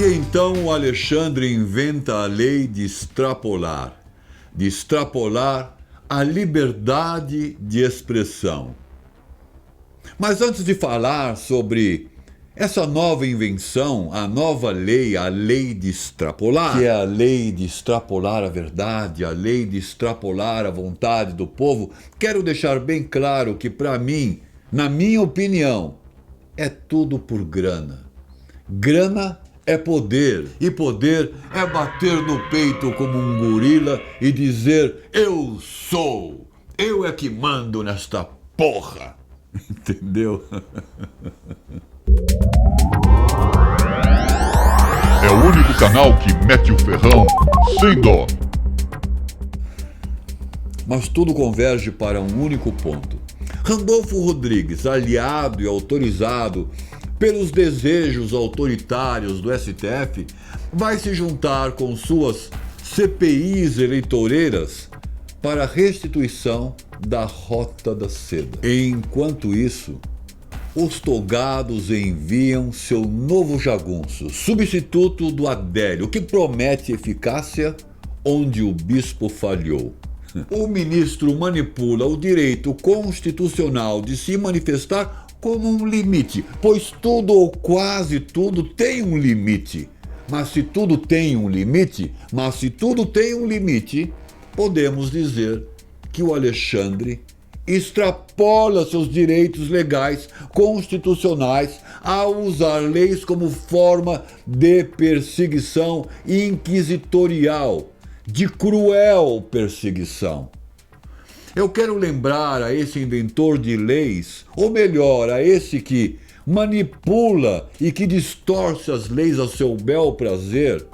E então o Alexandre inventa a lei de extrapolar a liberdade de expressão. Mas antes de falar sobre essa nova invenção, a nova lei, a lei de extrapolar, que é a lei de extrapolar a verdade, a lei de extrapolar a vontade do povo, quero deixar bem claro que, para mim, na minha opinião, é tudo por grana. Grana é poder, e poder é bater no peito como um gorila e dizer: eu sou, eu é que mando nesta porra. Entendeu? É o único canal que mete o ferrão sem dó. Mas tudo converge para um único ponto. Randolfo Rodrigues, aliado e autorizado pelos desejos autoritários do STF, vai se juntar com suas CPIs eleitoreiras para a restituição da Rota da Seda. Enquanto isso, os togados enviam seu novo jagunço, substituto do Adélio, que promete eficácia onde o bispo falhou. O ministro manipula o direito constitucional de se manifestar como um limite, pois tudo ou quase tudo tem um limite. Mas se tudo tem um limite, podemos dizer que o Alexandre extrapola seus direitos legais constitucionais ao usar leis como forma de perseguição inquisitorial, de cruel perseguição. Eu quero lembrar a esse inventor de leis, ou melhor, a esse que manipula e que distorce as leis a seu bel prazer,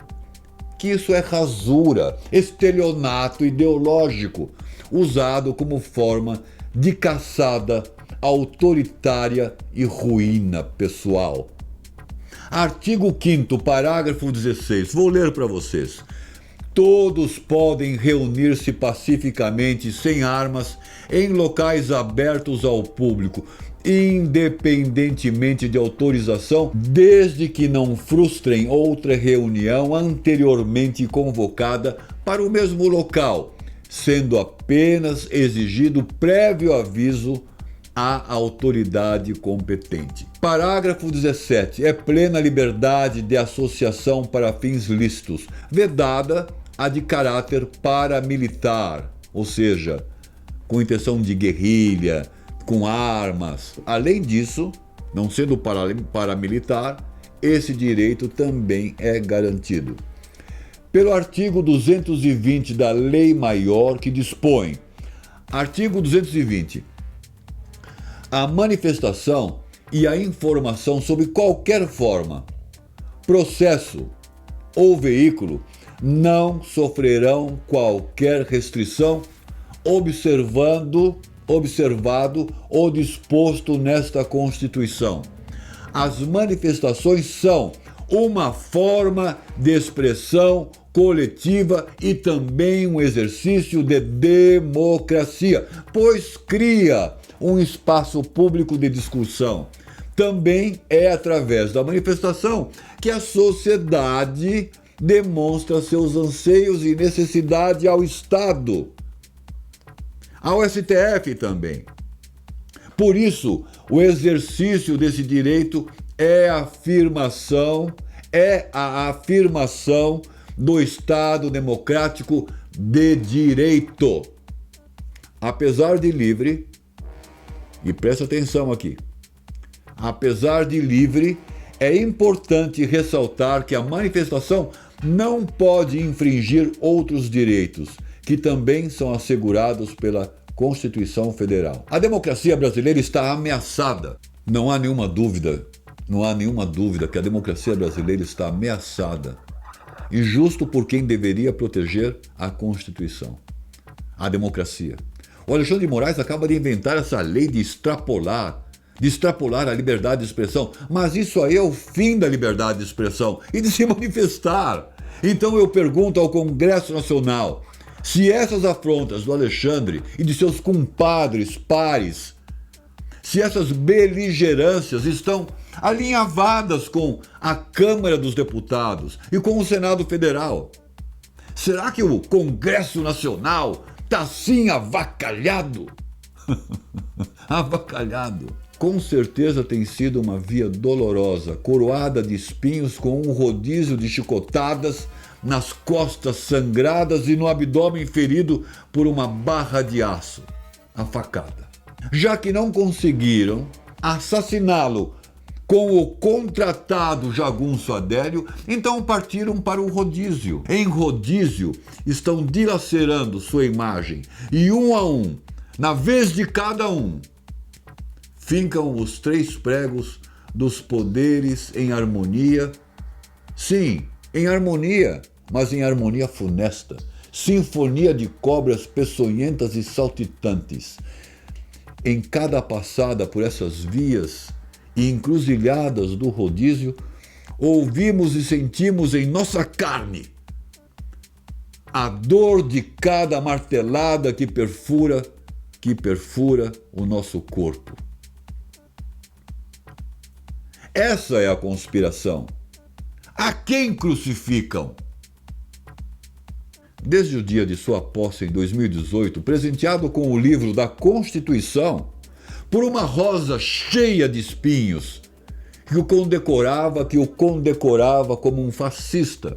que isso é rasura, estelionato ideológico, usado como forma de caçada autoritária e ruína pessoal. Artigo 5º, parágrafo 16, vou ler para vocês. Todos podem reunir-se pacificamente, sem armas, em locais abertos ao público, independentemente de autorização, desde que não frustrem outra reunião anteriormente convocada para o mesmo local, sendo apenas exigido prévio aviso à autoridade competente. Parágrafo 17. É plena liberdade de associação para fins lícitos, vedada a de caráter paramilitar, ou seja, com intenção de guerrilha, com armas. Além disso, não sendo paramilitar, esse direito também é garantido pelo artigo 220 da Lei Maior, que dispõe, artigo 220, a manifestação e a informação sob qualquer forma, processo ou veículo não sofrerão qualquer restrição, observado o disposto nesta Constituição. As manifestações são uma forma de expressão coletiva e também um exercício de democracia, pois cria um espaço público de discussão. Também é através da manifestação que a sociedade demonstra seus anseios e necessidade ao Estado, ao STF também. Por isso, o exercício desse direito é a afirmação do Estado democrático de direito. Apesar de livre, e presta atenção aqui, apesar de livre, é importante ressaltar que a manifestação não pode infringir outros direitos, que também são assegurados pela Constituição Federal. A democracia brasileira está ameaçada. Não há nenhuma dúvida que a democracia brasileira está ameaçada. Injusto por quem deveria proteger a Constituição, a democracia. O Alexandre de Moraes acaba de inventar essa lei de extrapolar a liberdade de expressão. Mas isso aí é o fim da liberdade de expressão e de se manifestar. Então eu pergunto ao Congresso Nacional se essas afrontas do Alexandre e de seus compadres, pares, se essas beligerâncias estão alinhavadas com a Câmara dos Deputados e com o Senado Federal. Será que o Congresso Nacional está assim avacalhado? Avacalhado. Com certeza tem sido uma via dolorosa, coroada de espinhos com um rodízio de chicotadas nas costas sangradas e no abdômen ferido por uma barra de aço, a facada. Já que não conseguiram assassiná-lo com o contratado jagunço Adélio, então partiram para o rodízio. Em rodízio, estão dilacerando sua imagem e um a um, na vez de cada um, fincam os 3 pregos dos poderes em harmonia. Sim, em harmonia, mas em harmonia funesta. Sinfonia de cobras peçonhentas e saltitantes. Em cada passada por essas vias e encruzilhadas do rodízio, ouvimos e sentimos em nossa carne a dor de cada martelada que perfura o nosso corpo. Essa é a conspiração. A quem crucificam? Desde o dia de sua posse em 2018, presenteado com o livro da Constituição, por uma rosa cheia de espinhos, que o condecorava como um fascista.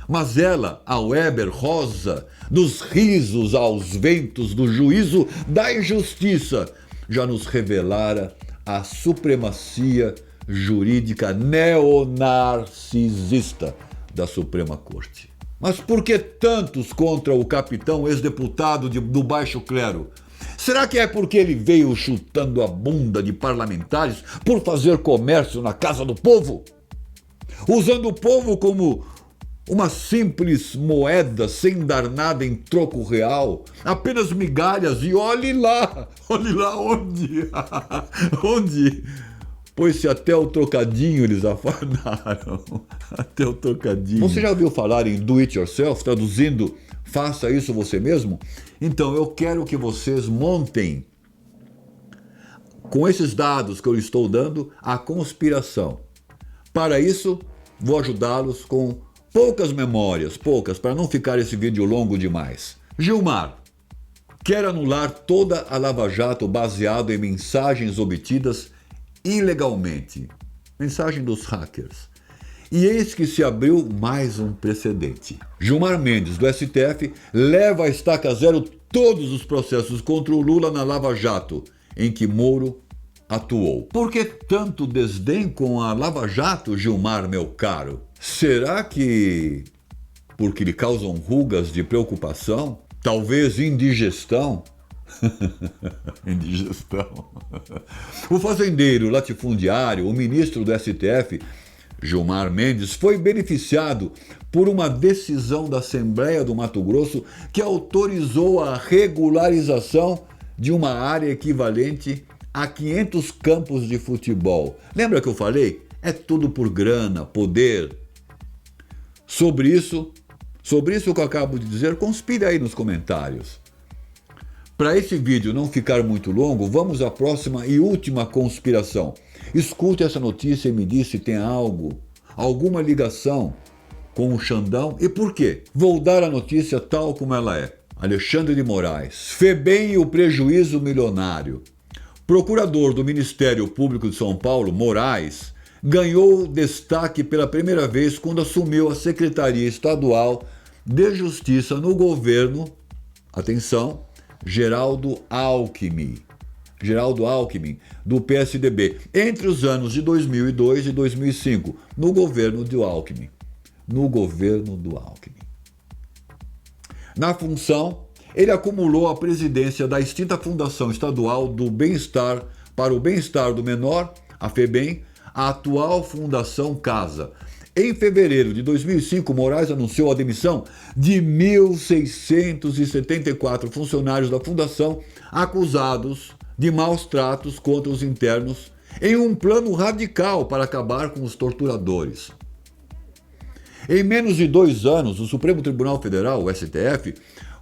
Mas ela, a Weber Rosa, dos risos aos ventos do juízo da injustiça, já nos revelara a supremacia jurídica neonarcisista da Suprema Corte. Mas por que tantos contra o capitão ex-deputado do baixo clero? Será que é porque ele veio chutando a bunda de parlamentares por fazer comércio na casa do povo? Usando o povo como uma simples moeda sem dar nada em troco real, apenas migalhas, e olhe lá onde? Onde? Pois se até o trocadinho eles afanaram. Até o trocadinho. Você já ouviu falar em do it yourself, traduzindo faça isso você mesmo? Então eu quero que vocês montem, com esses dados que eu estou dando, a conspiração. Para isso, vou ajudá-los com poucas memórias, para não ficar esse vídeo longo demais. Gilmar quer anular toda a Lava Jato baseado em mensagens obtidas ilegalmente. Mensagem dos hackers. E eis que se abriu mais um precedente. Gilmar Mendes, do STF, leva a estaca zero todos os processos contra o Lula na Lava Jato, em que Moro atuou. Por que tanto desdém com a Lava Jato, Gilmar, meu caro? Será que porque lhe causam rugas de preocupação? Talvez indigestão? Indigestão. O fazendeiro latifundiário, o ministro do STF, Gilmar Mendes, foi beneficiado por uma decisão da Assembleia do Mato Grosso que autorizou a regularização de uma área equivalente a 500 campos de futebol. Lembra que eu falei? É tudo por grana, poder. Sobre isso que eu acabo de dizer, conspire aí nos comentários. Para esse vídeo não ficar muito longo, vamos à próxima e última conspiração. Escute essa notícia e me diz se tem alguma ligação com o Xandão e por quê. Vou dar a notícia tal como ela é. Alexandre de Moraes. FEBEM e o prejuízo milionário. Procurador do Ministério Público de São Paulo, Moraes, ganhou destaque pela primeira vez quando assumiu a Secretaria Estadual de Justiça no governo, atenção, Geraldo Alckmin, do PSDB, entre os anos de 2002 e 2005, no governo do Alckmin. Na função, ele acumulou a presidência da extinta Fundação Estadual do Bem-Estar para o Bem-Estar do Menor, a FEBEM, a atual Fundação Casa. Em fevereiro de 2005, Moraes anunciou a demissão de 1.674 funcionários da Fundação acusados de maus tratos contra os internos em um plano radical para acabar com os torturadores. Em menos de 2 anos, o Supremo Tribunal Federal, o STF,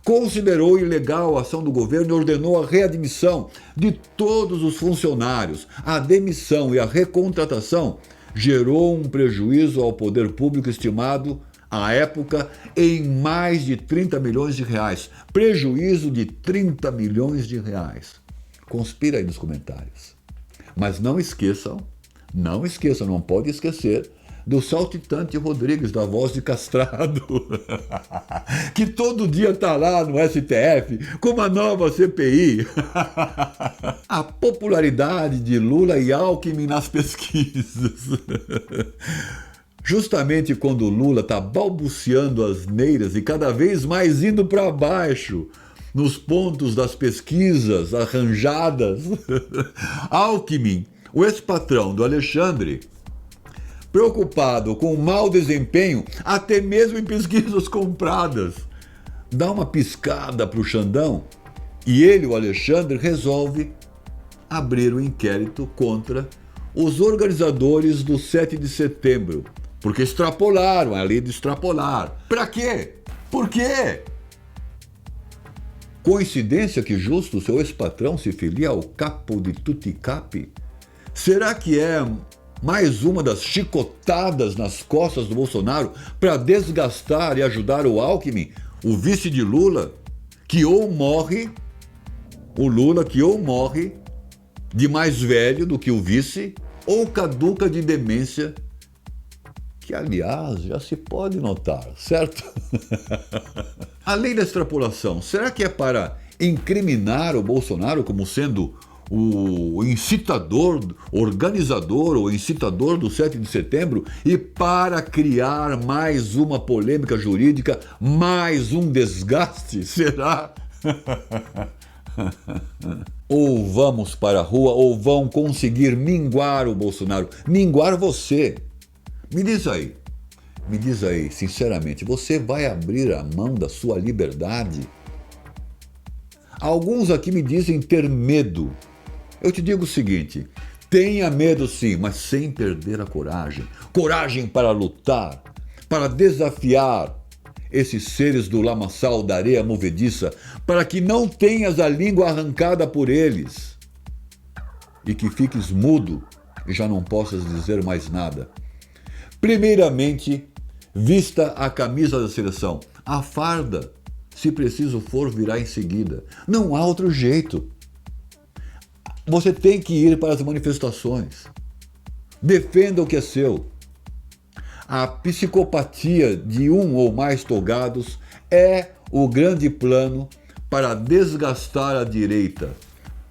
considerou ilegal a ação do governo e ordenou a readmissão de todos os funcionários. A demissão e a recontratação gerou um prejuízo ao poder público estimado, à época, em mais de 30 milhões de reais. Prejuízo de 30 milhões de reais. Conspira aí nos comentários. Mas não esqueçam, não pode esquecer do saltitante Rodrigues, da voz de castrado, que todo dia está lá no STF com uma nova CPI. A popularidade de Lula e Alckmin nas pesquisas. Justamente quando Lula está balbuciando asneiras e cada vez mais indo para baixo nos pontos das pesquisas arranjadas, Alckmin, o ex-patrão do Alexandre, preocupado com o mau desempenho, até mesmo em pesquisas compradas, dá uma piscada para o Xandão e ele, o Alexandre, resolve abrir um inquérito contra os organizadores do 7 de setembro, porque extrapolaram a lei de extrapolar. Para quê? Por quê? Coincidência que justo o seu ex-patrão se filia ao capo de tutti capi? Será que é mais uma das chicotadas nas costas do Bolsonaro para desgastar e ajudar o Alckmin, o vice de Lula, que ou morre, o Lula que ou morre de mais velho do que o vice, ou caduca de demência, que aliás já se pode notar, certo? A lei da extrapolação, será que é para incriminar o Bolsonaro como sendo o incitador, organizador ou incitador do 7 de setembro e para criar mais uma polêmica jurídica, mais um desgaste? Será? Ou vamos para a rua ou vão conseguir minguar o Bolsonaro, minguar você. Me diz aí, sinceramente, você vai abrir a mão da sua liberdade? Alguns aqui me dizem ter medo. Eu te digo o seguinte, tenha medo sim, mas sem perder a coragem. Coragem para lutar, para desafiar esses seres do lamaçal da areia movediça, para que não tenhas a língua arrancada por eles e que fiques mudo e já não possas dizer mais nada. Primeiramente, vista a camisa da seleção. A farda, se preciso for, virá em seguida. Não há outro jeito. Você tem que ir para as manifestações. Defenda o que é seu. A psicopatia de um ou mais togados é o grande plano para desgastar a direita,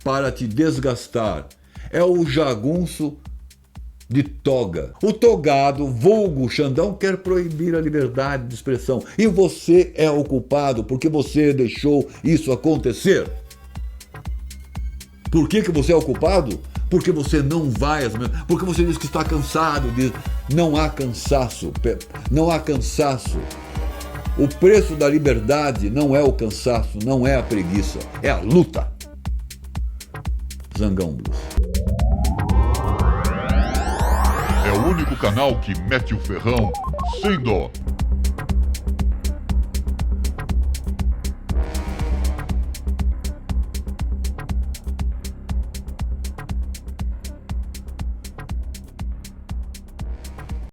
para te desgastar. É o jagunço de toga. O togado, vulgo Xandão, quer proibir a liberdade de expressão. E você é o culpado porque você deixou isso acontecer. Por que você é o culpado? Porque você não vai às manifestações, porque você diz que está cansado. Não há cansaço, não há cansaço. O preço da liberdade não é o cansaço, não é a preguiça, é a luta. Zangão Blues. É o único canal que mete o ferrão sem dó.